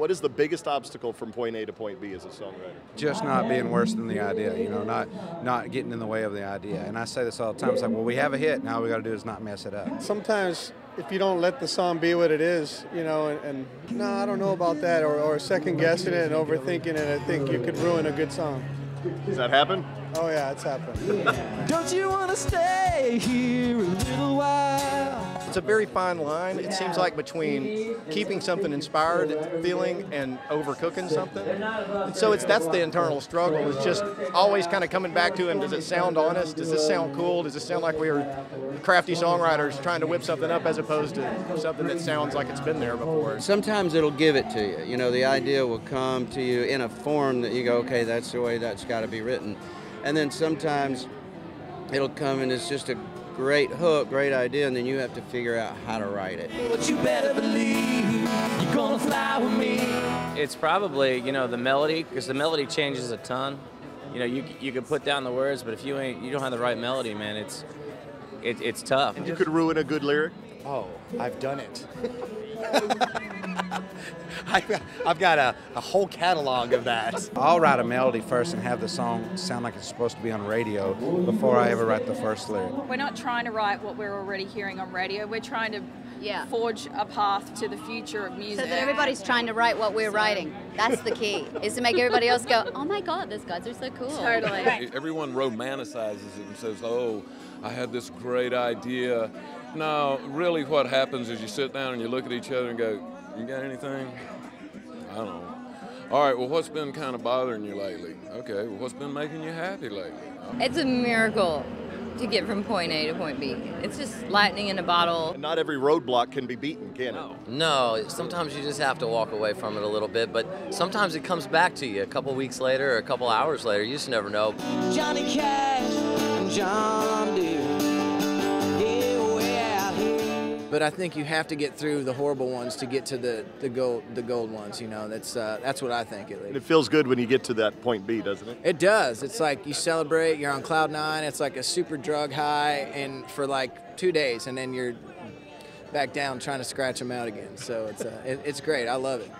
What is the biggest obstacle from point A to point B as a songwriter? Just not being worse than the idea, you know, not getting in the way of the idea. And I say this all the time. It's like, well, we have a hit. Now all we got to do is not mess it up. Sometimes if you don't let the song be what it is, you know, and no, I don't know about that, or second guessing it and overthinking it, I think you could ruin a good song. Does that happen? Oh yeah, it's happened. Don't you want to stay here a little while? It's a very fine line, it seems like, between keeping something inspired feeling and overcooking something. And so that's the internal struggle, is just always kind of coming back to him. Does it sound honest? Does this sound cool? Does this sound like we were crafty songwriters trying to whip something up, as opposed to something that sounds like it's been there before? Sometimes it'll give it to you. You know, the idea will come to you in a form that you go, okay, that's the way that's got to be written. And then sometimes it'll come and it's just a great hook, great idea, and then you have to figure out how to write it. But you better believe you're gonna fly with me. It's probably, you know, the melody, because the melody changes a ton. You know, you could put down the words, but if you don't have the right melody, man, it's tough. You could ruin a good lyric? Oh, I've done it. I've got a whole catalog of that. I'll write a melody first and have the song sound like it's supposed to be on radio before I ever write the first lyric. We're not trying to write what we're already hearing on radio. We're trying to forge a path to the future of music. So that everybody's trying to write what we're writing. That's the key, is to make everybody else go, oh my God, those guys are so cool. Totally. Everyone romanticizes it and says, oh, I had this great idea. No, really what happens is you sit down and you look at each other and go, you got anything? I don't know. All right, well, what's been kind of bothering you lately? Okay, well, what's been making you happy lately? It's a miracle to get from point A to point B. It's just lightning in a bottle. And not every roadblock can be beaten, can it? No, sometimes you just have to walk away from it a little bit, but sometimes it comes back to you a couple weeks later or a couple hours later. You just never know. Johnny Cash and John Deere. But I think you have to get through the horrible ones to get to the gold ones. You know, that's what I think at least. And it feels good when you get to that point B, doesn't it? It does. It's like you celebrate. You're on cloud nine. It's like a super drug high, and for like 2 days, and then you're back down trying to scratch them out again. So it's great. I love it.